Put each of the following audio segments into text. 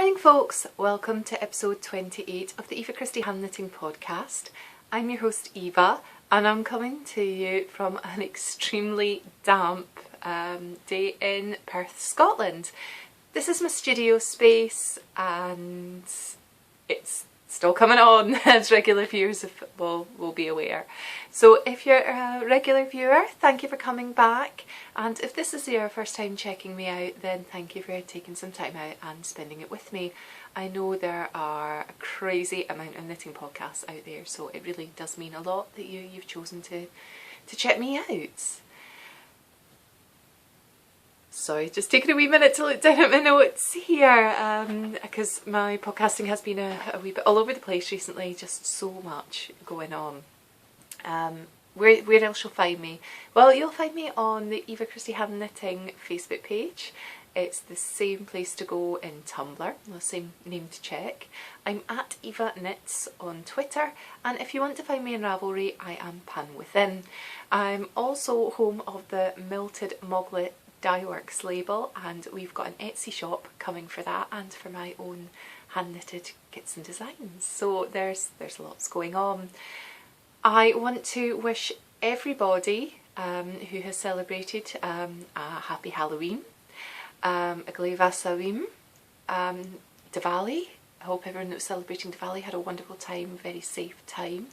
morning folks, welcome to episode 28 of the Eva Christie Hand Knitting Podcast. I'm your host Eva and I'm coming to you from an extremely damp day in Perth, Scotland. This is my studio space and it's still coming on, as regular viewers will be aware. So if you're a regular viewer, thank you for coming back, and if this is your first time checking me out, then thank you for taking some time out and spending it with me. I know there are a crazy amount of knitting podcasts out there, so it really does mean a lot that you've chosen to check me out. Sorry, just taking a wee minute to look down at my notes here, because my podcasting has been a wee bit all over the place recently, just so much going on. Where else you'll find me? Well, you'll find me on the Eva Christie Hand Knitting Facebook page. It's the same place to go in Tumblr, the same name to check. I'm at Eva Knits on Twitter, and if you want to find me in Ravelry, I am Pan Within. I'm also home of the Melted Moglet Dyeworks label, and we've got an Etsy shop coming for that and for my own hand knitted kits and designs. So there's lots going on. I want to wish everybody who has celebrated a happy Halloween, a Gleva Sawim, Diwali. I hope everyone that was celebrating Diwali had a wonderful time, very safe time.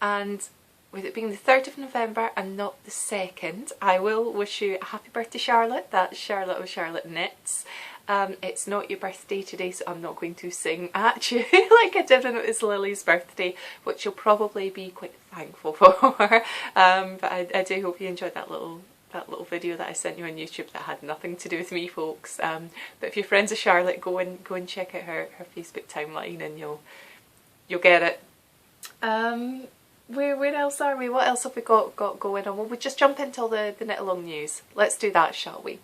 And with it being the 3rd of November and not the 2nd, I will wish you a happy birthday, Charlotte. That's Charlotte of Charlotte Knits. It's not your birthday today, so I'm not going to sing at you like I did when it was Lily's birthday, which you'll probably be quite thankful for. But I do hope you enjoyed that little video that I sent you on YouTube that had nothing to do with me, folks. But if you're friends with Charlotte, go and check out her Facebook timeline and you'll get it. Where else are we? What else have we got going on? Well, we just jump into all the knit along news. Let's do that, shall we?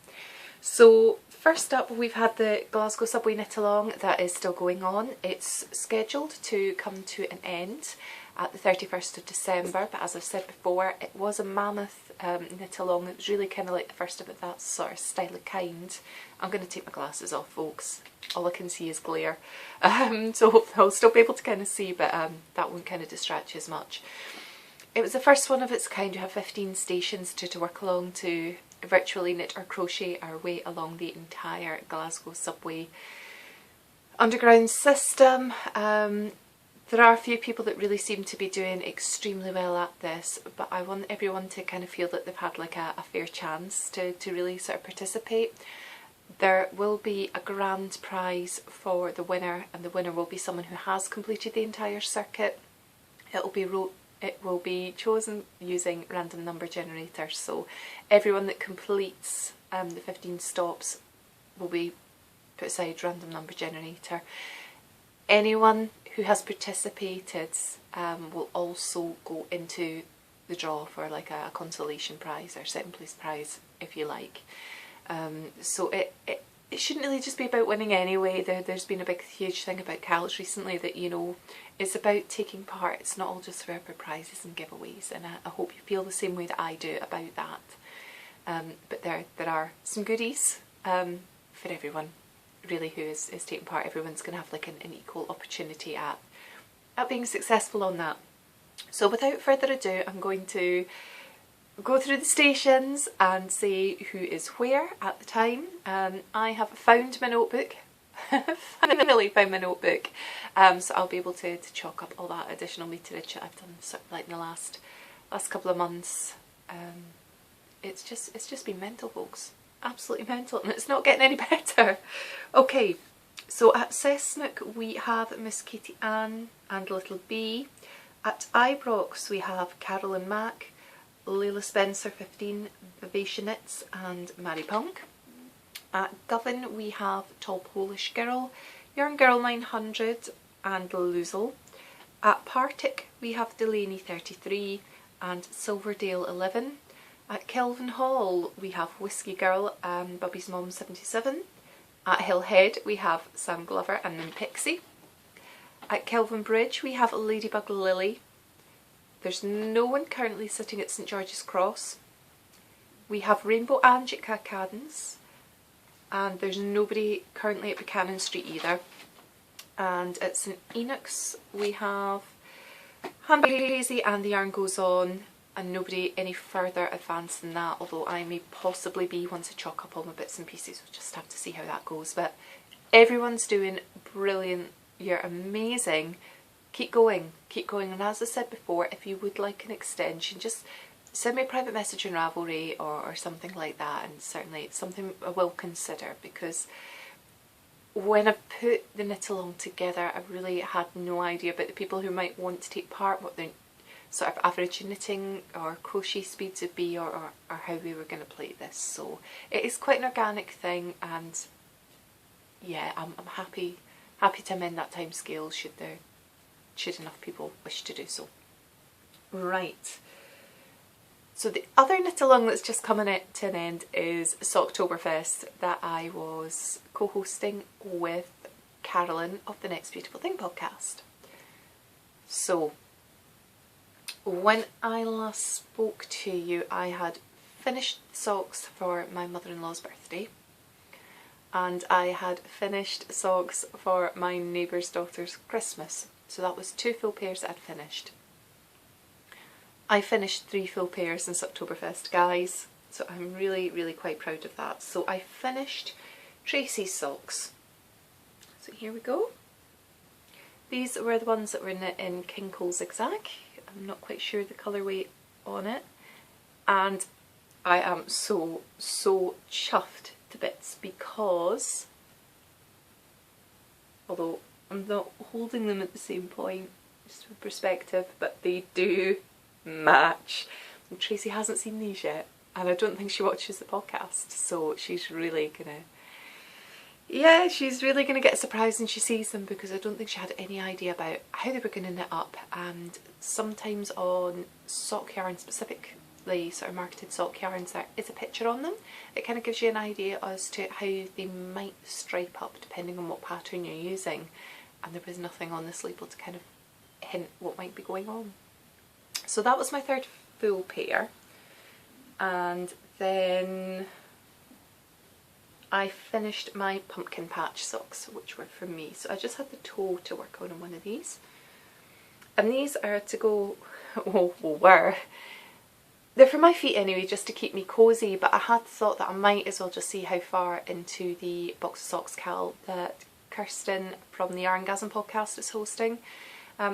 So first up, we've had the Glasgow Subway knit along that is still going on. It's scheduled to come to an end at the 31st of December, but as I've said before, it was a mammoth knit along. It was really kind of like the first of it, that sort of style of kind. I'm going to take my glasses off, folks. All I can see is glare. So I'll still be able to kind of see, but that won't kind of distract you as much. It was the first one of its kind. You have 15 stations to work along to virtually knit or crochet our way along the entire Glasgow Subway underground system. There are a few people that really seem to be doing extremely well at this, but I want everyone to kind of feel that they've had like a fair chance to really sort of participate. There will be a grand prize for the winner, and the winner will be someone who has completed the entire circuit. It will be chosen using random number generators, so everyone that completes the 15 stops will be put aside random number generator. Anyone who has participated will also go into the draw for like a consolation prize or second place prize, if you like. So it shouldn't really just be about winning anyway. There's been a big huge thing about CALs recently that, you know, it's about taking part. It's not all just for prizes and giveaways, and I hope you feel the same way that I do about that. But there are some goodies for everyone really who is taking part. Everyone's going to have like an equal opportunity at being successful on that. So without further ado, I'm going to go through the stations and say who is where at the time. I have found my notebook. Finally found my notebook, so I'll be able to chalk up all that additional meterage that I've done sort of like in the last couple of months. It's just been mental, folks. Absolutely mental, and it's not getting any better. Okay, so at Cessnock we have Miss Katie Ann and Little B. At Ibrox we have Carolyn Mack, Layla Spencer 15, Vivacia Knits and Mary Punk. At Govan we have Tall Polish Girl, Yarn Girl 900 and Loozle. At Partick we have Delaney 33 and Silverdale 11. At Kelvin Hall we have Whiskey Girl and Bubby's Mom 77. At Hillhead we have Sam Glover and Nim Pixie. At Kelvin Bridge we have Ladybug Lily. There's no one currently sitting at St George's Cross. We have Rainbow Angica Cadence. and there's nobody currently at Buchanan Street either. And at St Enoch's we have Handbag Daisy and the Yarn Goes On, and nobody any further advanced than that, although I may possibly be once I chalk up all my bits and pieces. We'll just have to see how that goes. But everyone's doing brilliant. You're amazing. Keep going, and as I said before, if you would like an extension, just send me a private message on Ravelry or something like that, and certainly it's something I will consider, because when I put the knit along together I really had no idea about the people who might want to take part, what their sort of average knitting or crochet speeds would be, or how we were going to play this. So it is quite an organic thing, and yeah, I'm happy to amend that time scale should enough people wish to do so. Right. So the other knit along that's just coming to an end is Socktoberfest, that I was co-hosting with Carolyn of the Next Beautiful Thing podcast. So when I last spoke to you, I had finished socks for my mother-in-law's birthday, and I had finished socks for my neighbour's daughter's Christmas. So that was 2 full pairs that I'd finished. I finished 3 full pairs in Socktoberfest, guys, so I'm really, really quite proud of that. So I finished Tracy's socks. So here we go. These were the ones that were knit in King Cole Zigzag. I'm not quite sure the colourway on it. And I am so chuffed to bits, because, although I'm not holding them at the same point, just for perspective, but they do match. And Tracy hasn't seen these yet, and I don't think she watches the podcast, so she's really gonna get surprised when she sees them, because I don't think she had any idea about how they were gonna knit up. And sometimes on sock yarn, specifically sort of marketed sock yarns, there is a picture on them. It kind of gives you an idea as to how they might stripe up depending on what pattern you're using, and there was nothing on this label to kind of hint what might be going on. So that was my 3rd full pair, and then I finished my pumpkin patch socks, which were from me. So I just had the toe to work on one of these, and these are to go, they're for my feet anyway, just to keep me cosy, but I had thought that I might as well just see how far into the box of socks cal that Kirsten from the Yarngasm podcast is hosting. How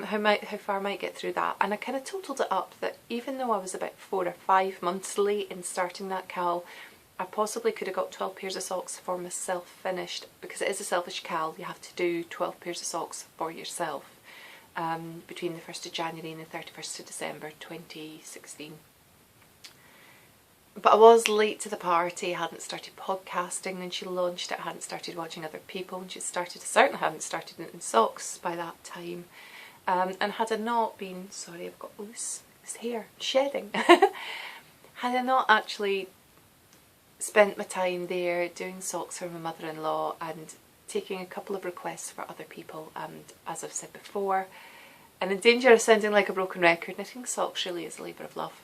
far I might get through that. And I kind of totaled it up that even though I was about 4 or 5 months late in starting that cal, I possibly could have got 12 pairs of socks for myself finished, because it is a selfish cal. You have to do 12 pairs of socks for yourself between the 1st of January and the 31st of December 2016. But I was late to the party. I hadn't started podcasting when she launched it. I hadn't started watching other people when she started. I certainly hadn't started knitting socks by that time. And had I not been, sorry, I've got loose hair, shedding. Had I not actually spent my time there doing socks for my mother-in-law and taking a couple of requests for other people, and as I've said before, and in danger of sounding like a broken record, knitting socks really is a labour of love,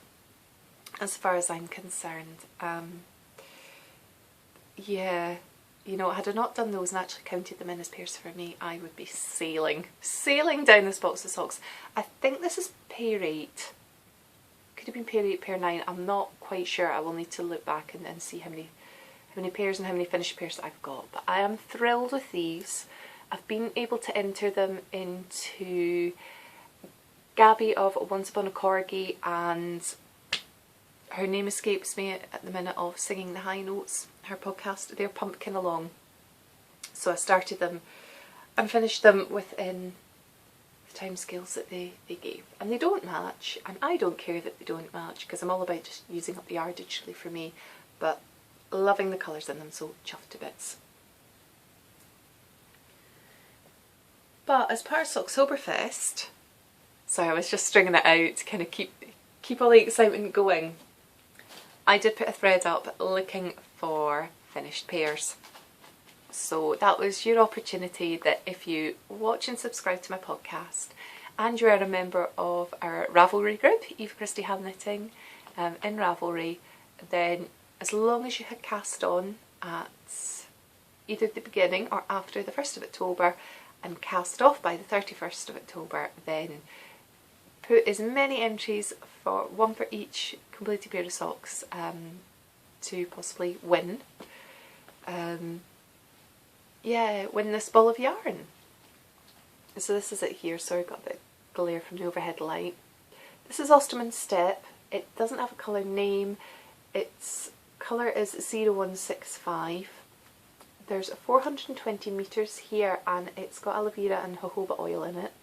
as far as I'm concerned. Yeah, you know, had I not done those and actually counted them in as pairs for me, I would be sailing down this box of socks. I think this is pair 8. Could have been pair 8, pair 9. I'm not quite sure. I will need to look back and see how many pairs and how many finished pairs that I've got. But I am thrilled with these. I've been able to enter them into Gabby of Once Upon a Corgi, and her name escapes me at the minute of singing the high notes, her podcast, their Pumpkin Along. So I started them and finished them within the timescales that they gave. And they don't match, and I don't care that they don't match, because I'm all about just using up the yardage for me, but loving the colours in them, so chuffed to bits. But as part of Socktoberfest, sorry, I was just stringing it out to kind of keep all the excitement going, I did put a thread up looking for finished pairs. So that was your opportunity, that if you watch and subscribe to my podcast and you're a member of our Ravelry group, Eva Christie Hand Knitting in Ravelry, then as long as you had cast on at either the beginning or after the 1st of October and cast off by the 31st of October, then put as many entries for one for each completed pair of socks to possibly win. Yeah, win this ball of yarn. So this is it here, sorry I got a bit of glare from the overhead light. This is Osterman Step. It doesn't have a colour name. Its colour is 0165. There's 420 metres here and it's got aloe vera and jojoba oil in it.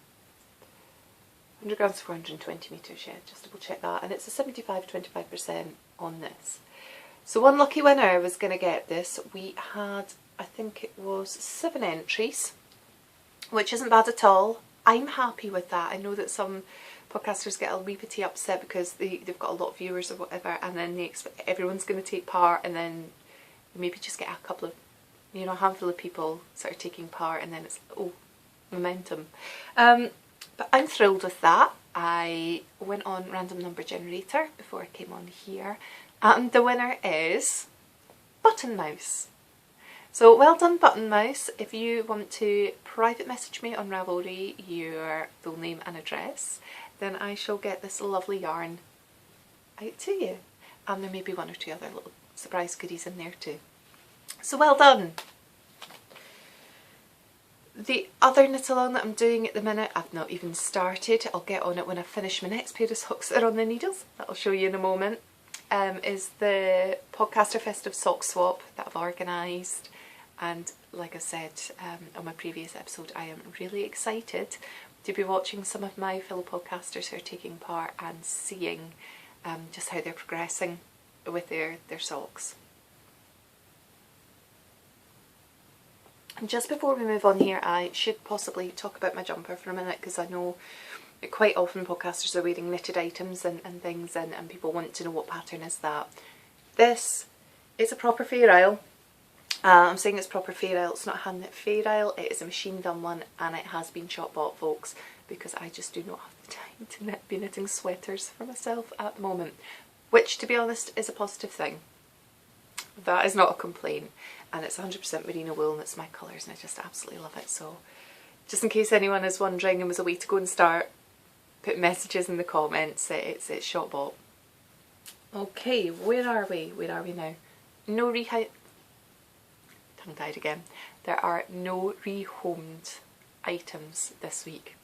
100 grams, 420 metres, yeah, just double check that. And it's a 75-25% on this. So one lucky winner was going to get this. We had, I think it was 7 entries, which isn't bad at all. I'm happy with that. I know that some podcasters get a wee bit upset because they've got a lot of viewers or whatever, and then they expect everyone's going to take part, and then maybe just get a couple of, you know, a handful of people sort of taking part, and then it's, oh, momentum. But I'm thrilled with that. I went on random number generator before I came on here, and the winner is Button Mouse. So well done, Button Mouse. If you want to private message me on Ravelry your full name and address, then I shall get this lovely yarn out to you. And there may be 1 or 2 other little surprise goodies in there too. So well done. The other knit along that I'm doing at the minute, I've not even started. I'll get on it when I finish my next pair of socks that are on the needles. That I'll show you in a moment. Is the Socktoberfest of Sock Swap that I've organised. And like I said on my previous episode, I am really excited to be watching some of my fellow podcasters who are taking part and seeing just how they're progressing with their socks. And just before we move on here, I should possibly talk about my jumper for a minute, because I know that quite often podcasters are wearing knitted items and things, and people want to know what pattern is that. This is a proper Fair Isle. I'm saying it's proper Fair Isle, it's not a hand knit Fair Isle, it is a machine done one, and it has been shop bought, folks, because I just do not have the time to be knitting sweaters for myself at the moment, which to be honest is a positive thing. That is not a complaint, and it's 100% merino wool and it's my colours and I just absolutely love it. So just in case anyone is wondering and was a way to go and start, put messages in the comments, it's shop bought. Okay, where are we? Where are we now? No tongue-tied again. There are no rehomed items this week,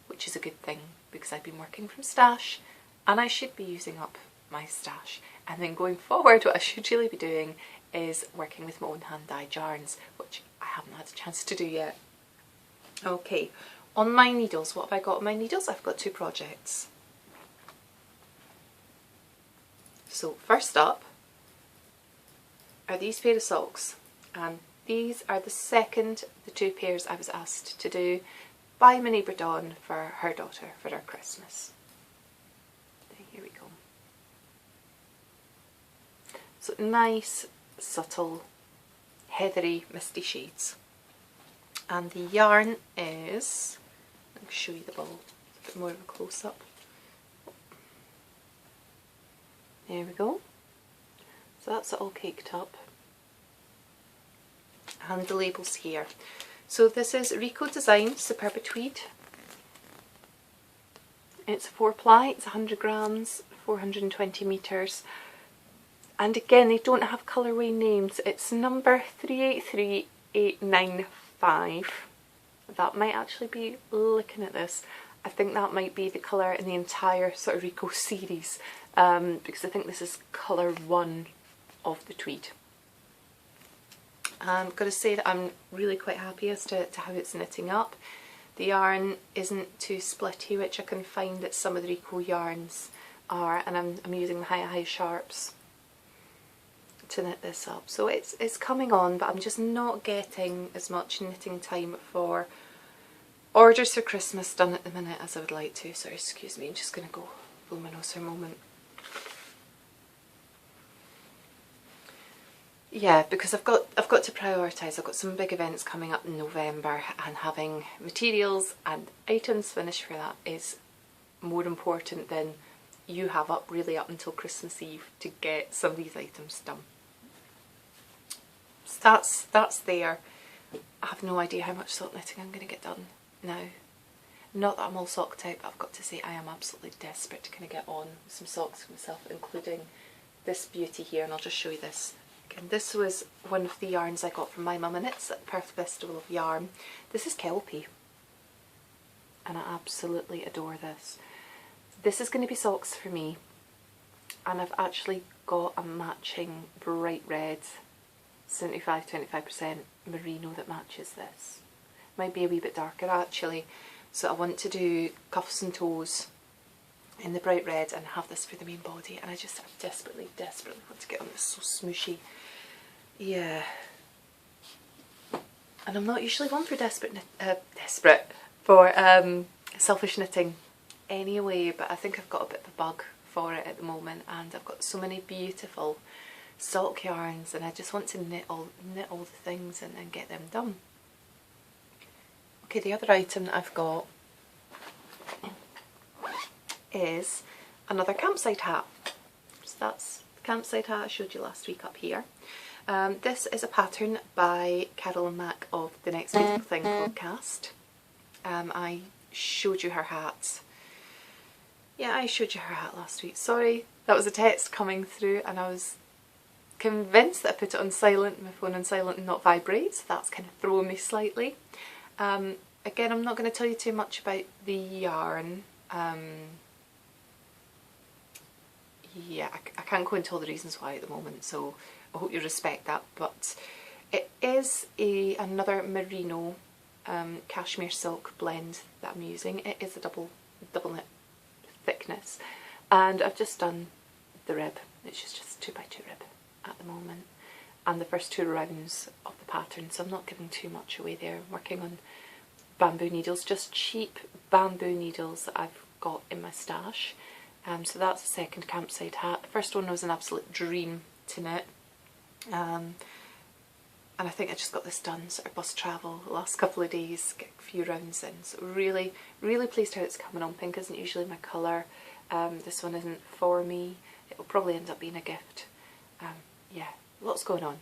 which is a good thing because I've been working from stash and I should be using up my stash. And then going forward, what I should really be doing is working with my own hand-dyed yarns, which I haven't had a chance to do yet. Okay, on my needles, what have I got on my needles? I've got 2 projects. So first up are these pair of socks, and these are the second of the 2 pairs I was asked to do by my neighbour Dawn for her daughter for her Christmas. Here we go. So nice, subtle, heathery, misty shades. And the yarn is, I'll show you the ball, a bit more of a close-up. There we go. So that's it all caked up. And the labels here. So this is Rico Design Superba Tweed. It's a 4-ply, it's 100 grams, 420 metres. And again, they don't have colourway names. It's number 383895. That might actually be, looking at this, I think that might be the colour in the entire sort of Rico series, because I think this is colour 1 of the tweed. I've got to say that I'm really quite happy as to how it's knitting up. The yarn isn't too splitty, which I can find that some of the Rico yarns are, and I'm using the high sharps to knit this up. So it's coming on, but I'm just not getting as much knitting time for orders for Christmas done at the minute as I would like to. Sorry, excuse me, I'm just going to go blow my nose for a moment. Yeah, because I've got to prioritise. I've got some big events coming up in November, and having materials and items finished for that is more important than you have really up until Christmas Eve to get some of these items done. So that's there. I have no idea how much sock knitting I'm going to get done now. Not that I'm all socked out, but I've got to say I am absolutely desperate to kind of get on some socks for myself, including this beauty here, and I'll just show you this. Again, this was one of the yarns I got from my mum, and it's at Perth Festival of Yarn. This is Kelpie, and I absolutely adore this. This is going to be socks for me, and I've actually got a matching bright red 75-25% merino that matches this. Might be a wee bit darker actually. So I want to do cuffs and toes in the bright red and have this for the main body, and I desperately want to get on this. So smooshy. Yeah. And I'm not usually one for selfish knitting anyway, but I think I've got a bit of a bug for it at the moment, and I've got so many beautiful sock yarns, and I just want to knit all the things and get them done. Okay, the other item that I've got is another campsite hat. So that's the campsite hat I showed you last week up here. This is a pattern by Carol and Mac of the Next Beautiful Thing podcast. I showed you her hat. Yeah, I showed you her hat last week. Sorry, that was a text coming through and I was convinced that I put it on silent, my phone on silent and not vibrate, so that's kind of throwing me slightly. Again, I'm not going to tell you too much about the yarn. Yeah, I can't go into all the reasons why at the moment, so I hope you respect that. But it is another merino cashmere silk blend that I'm using. It is a double knit thickness, and I've just done the rib, which is just 2x2 rib at the moment, and the first 2 rounds of the pattern, so I'm not giving too much away there. I'm working on bamboo needles, just cheap bamboo needles that I've got in my stash. So that's the second campsite hat. The first one was an absolute dream to knit, and I think I just got this done sort of bus travel the last couple of days, get a few rounds in, so really pleased how it's coming on. Pink isn't usually my colour, this one isn't for me, it will probably end up being a gift. Yeah, lots going on.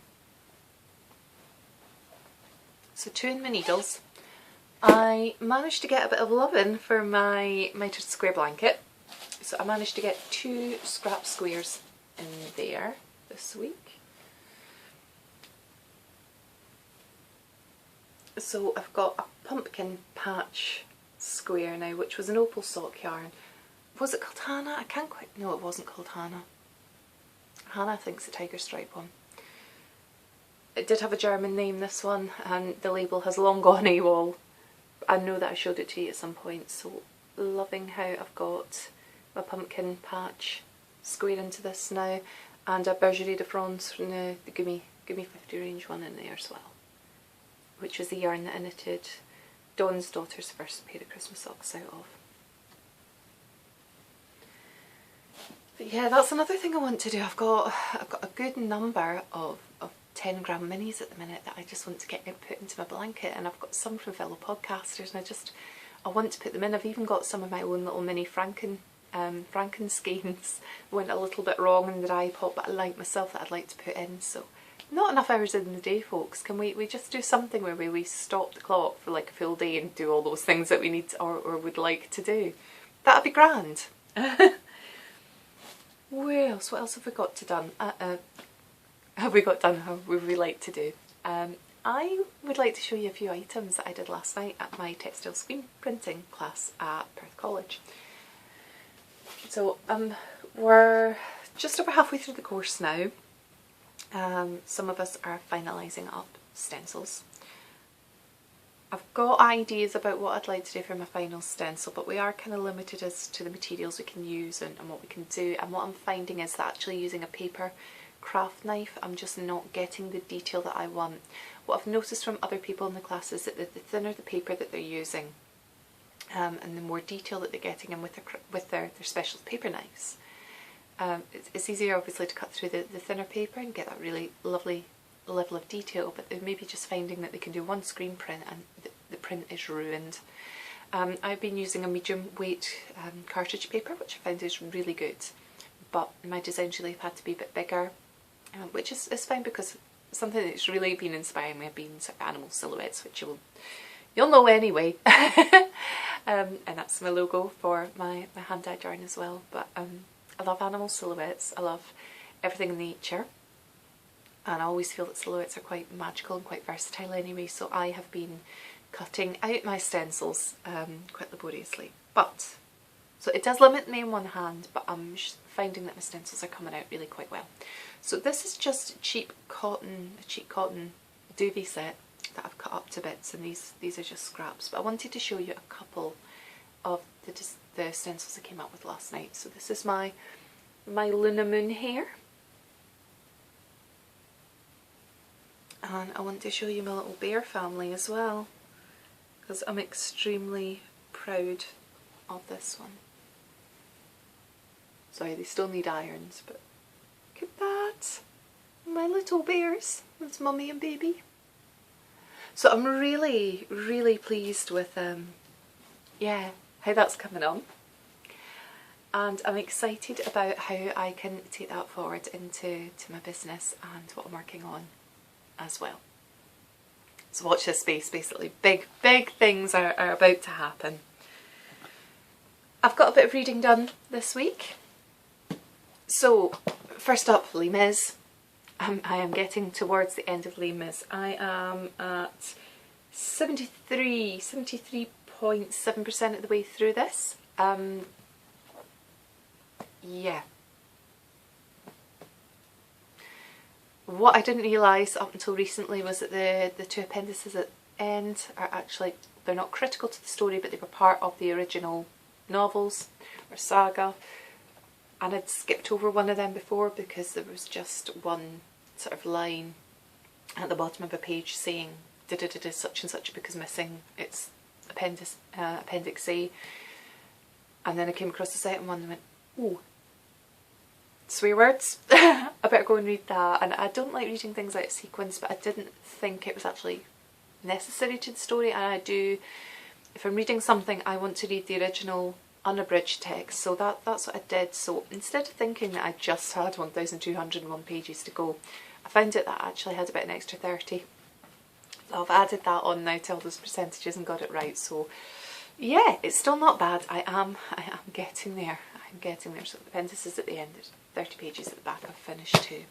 So 2 in my needles. I managed to get a bit of loving for my mitered square blanket. So I managed to get 2 scrap squares in there this week. So I've got a pumpkin patch square now, which was an opal sock yarn. Was it called Hannah? I can't quite... No, it wasn't called Hannah. Hannah thinks the tiger stripe one. It did have a German name, this one, and the label has long gone AWOL. I know that I showed it to you at some point, so loving how I've got my pumpkin patch square into this now, and a Bergerie de France from the Gimme 50 range one in there as well, which was the yarn that I knitted Dawn's daughter's first pair of Christmas socks out of. But yeah, that's another thing I want to do. I've got a good number of 10 gram minis at the minute that I just want to get put into my blanket, and I've got some from fellow podcasters, and I want to put them in. I've even got some of my own little mini Frankenskeins went a little bit wrong in the dye pot, but I like myself that I'd like to put in. So not enough hours in the day, folks. Can we just do something where we stop the clock for like a full day and do all those things that we need to, or would like to do? That'd be grand. What else have we got to done? Have we got done how would we like to do? I would like to show you a few items that I did last night at my textile screen printing class at Perth College. So we're just over halfway through the course now. Some of us are finalising up stencils. I've got ideas about what I'd like to do for my final stencil, but we are kind of limited as to the materials we can use and what we can do. And what I'm finding is that actually using a paper craft knife, I'm just not getting the detail that I want. What I've noticed from other people in the class is that the thinner the paper that they're using, and the more detail that they're getting in with their special paper knives, it's easier obviously to cut through the thinner paper and get that really lovely level of detail, but they're maybe just finding that they can do one screen print and the print is ruined. I've been using a medium weight cartridge paper, which I find is really good, but my designs really have had to be a bit bigger, which is fine because something that's really been inspiring me have been sort of animal silhouettes, which you'll know anyway. And that's my logo for my hand-dyed yarn as well. But I love animal silhouettes. I love everything in nature. And I always feel that silhouettes are quite magical and quite versatile anyway, so I have been cutting out my stencils quite laboriously. But, so it does limit me in one hand, but I'm finding that my stencils are coming out really quite well. So this is just a cheap cotton duvet set that I've cut up to bits, and these are just scraps. But I wanted to show you a couple of the stencils I came up with last night. So this is my Luna Moon here. And I want to show you my little bear family as well, because I'm extremely proud of this one. Sorry, they still need irons, but look at that! My little bears. That's mummy and baby. So I'm really, really pleased with yeah, how that's coming on. And I'm excited about how I can take that forward into my business and what I'm working on as well. So watch this space, basically. Big things are about to happen. I've got a bit of reading done this week. So first up, Les Mis. I am getting towards the end of Les Mis. I am at 73.7% of the way through this. Yeah. What I didn't realise up until recently was that the two appendices at the end are actually, they're not critical to the story, but they were part of the original novels or saga. And I'd skipped over one of them before because there was just one sort of line at the bottom of a page saying such and such because missing its appendix A. And then I came across the second one and went, oh, swear words. I better go and read that. And I don't like reading things out of sequence, but I didn't think it was actually necessary to the story. And I do, if I'm reading something, I want to read the original unabridged text, so that's what I did. So instead of thinking that I just had 1,201 pages to go, I found out that I actually had about an extra 30. So I've added that on now to all those percentages and got it right. So yeah, it's still not bad. I am getting there. I'm getting there. So the appendices at the end, there's 30 pages at the back. I've finished too.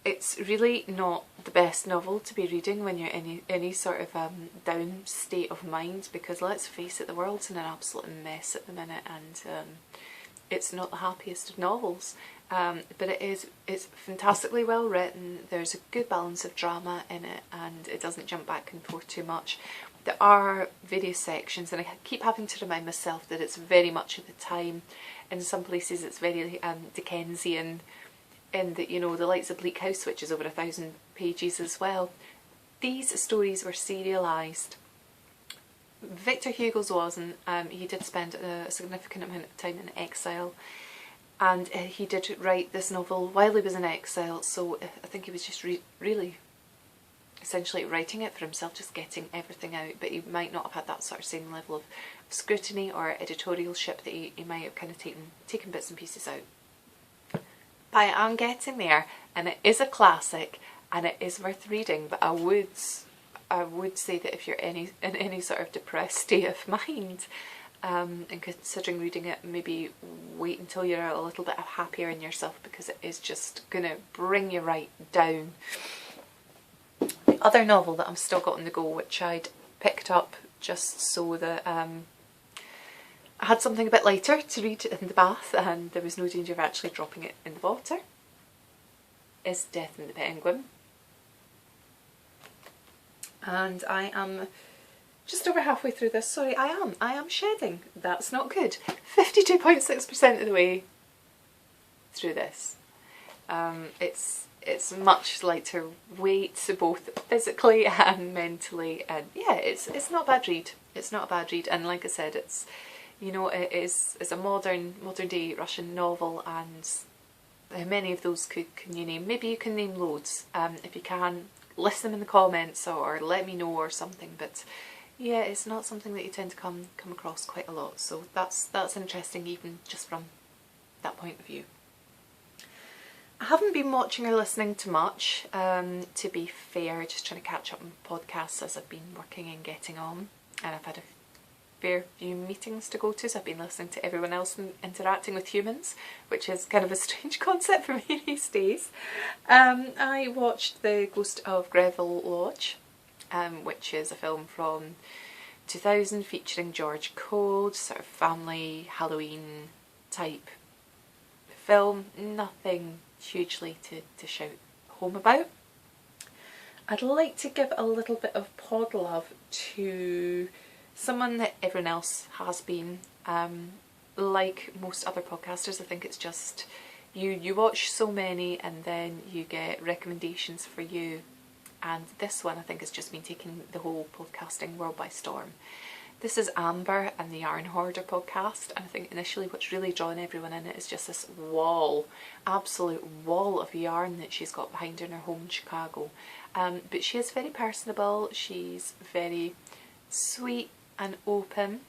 It's really not the best novel to be reading when you're in any sort of down state of mind, because let's face it, the world's in an absolute mess at the minute, and it's not the happiest of novels. But it's fantastically well written. There's a good balance of drama in it, and it doesn't jump back and forth too much. There are various sections, and I keep having to remind myself that it's very much of the time. In some places it's very Dickensian, in that, you know, the likes of Bleak House, which is over 1,000 pages as well. These stories were serialised. Victor Hugo's wasn't. He did spend a significant amount of time in exile, and he did write this novel while he was in exile, so I think he was just really essentially writing it for himself, just getting everything out, but he might not have had that sort of same level of scrutiny or editorialship that he might have kind of taken bits and pieces out. I am getting there, and it is a classic, and it is worth reading. But I would say that if you're in any sort of depressed state of mind, and considering reading it, maybe wait until you're a little bit happier in yourself, because it is just gonna bring you right down. The other novel that I'm still got on the go, which I'd picked up just so that I had something a bit lighter to read in the bath and there was no danger of actually dropping it in the water, is Death and the Penguin. And I am just over halfway through this. Sorry, I am shedding. That's not good. 52.6% of the way through this. It's much lighter weight, both physically and mentally, and yeah, it's not a bad read. It's not a bad read, and like I said, it's, you know, it's a modern day Russian novel, and how many of those can you name? Maybe you can name loads. If you can, list them in the comments or let me know or something. But yeah, it's not something that you tend to come across quite a lot. So that's interesting, even just from that point of view. I haven't been watching or listening to much, to be fair, just trying to catch up on podcasts as I've been working and getting on, and I've had a fair few meetings to go to, so I've been listening to everyone else and interacting with humans, which is kind of a strange concept for me these days. I watched The Ghost of Greville Lodge, which is a film from 2000 featuring George Cole, sort of family Halloween type film, nothing hugely to shout home about. I'd like to give a little bit of pod love to someone that everyone else has been. Like most other podcasters, I think it's just you watch so many and then you get recommendations for you, and this one I think has just been taking the whole podcasting world by storm. This is Amber and the Yarn Hoarder podcast, and I think initially what's really drawn everyone in it is just this wall, absolute wall of yarn that she's got behind her in her home in Chicago. But she is very personable, she's very sweet and open,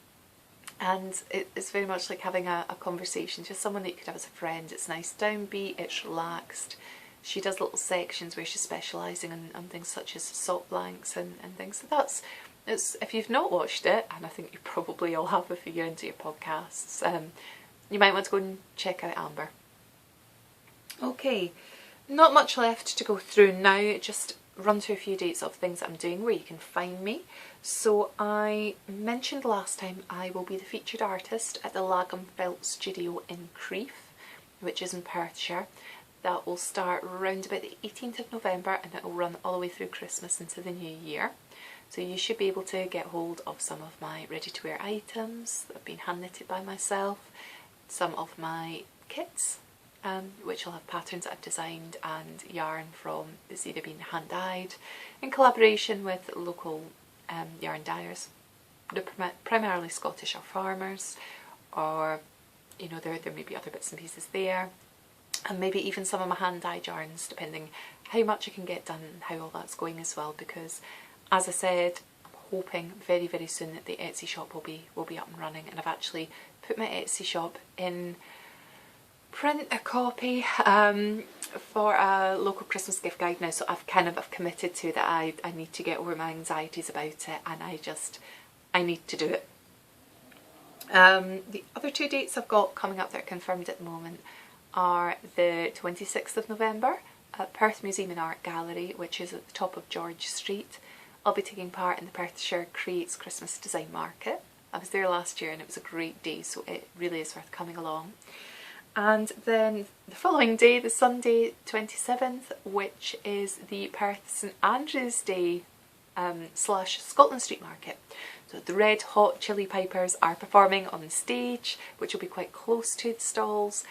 and it's very much like having a conversation, just someone that you could have as a friend. It's nice downbeat, it's relaxed. She does little sections where she's specialising on things such as sock blanks and things. So if you've not watched it, and I think you probably all have if you're into your podcasts, you might want to go and check out Amber. Okay, not much left to go through now, just run through a few dates of things that I'm doing where you can find me. So I mentioned last time I will be the featured artist at the Lagenfeld studio in Crieff, which is in Perthshire. That will start around about the 18th of November and it will run all the way through Christmas into the new year. So you should be able to get hold of some of my ready-to-wear items that have been hand knitted by myself, some of my kits, which will have patterns that I've designed and yarn from that's either been hand dyed in collaboration with local yarn dyers. They're primarily Scottish or farmers, or you know, there may be other bits and pieces there, and maybe even some of my hand dyed yarns, depending how much I can get done and how all that's going as well, because as I said, I'm hoping very, very soon that the Etsy shop will be up and running, and I've actually put my Etsy shop in print a copy for a local Christmas gift guide now, so I've committed to that. I need to get over my anxieties about it, and I need to do it. The other two dates I've got coming up that are confirmed at the moment are the 26th of November at Perth Museum and Art Gallery, which is at the top of George Street. I'll be taking part in the Perthshire Creates Christmas Design Market. I was there last year and it was a great day, so it really is worth coming along. And then the following day, the Sunday 27th, which is the Perth St Andrews Day / Scotland Street Market. So the Red Hot Chili Pipers are performing on the stage, which will be quite close to the stalls.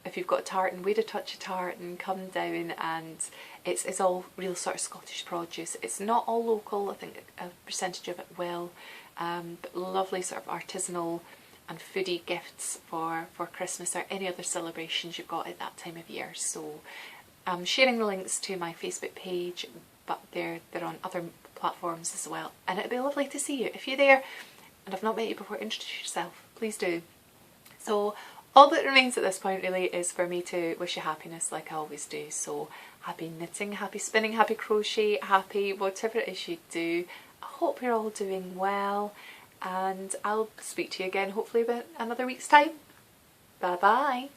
If you've got a tartan, wear a touch of tartan, come down, and it's all real sort of Scottish produce. It's not all local, I think a percentage of it will, but lovely sort of artisanal and foodie gifts for Christmas or any other celebrations you've got at that time of year. So I'm sharing the links to my Facebook page, but they're on other platforms as well, and it'd be lovely to see you. If you're there and I've not met you before, introduce yourself, please do. So all that remains at this point really is for me to wish you happiness like I always do. So happy knitting, happy spinning, happy crochet, happy whatever it is you do. I hope you're all doing well, and I'll speak to you again hopefully about another week's time. Bye bye.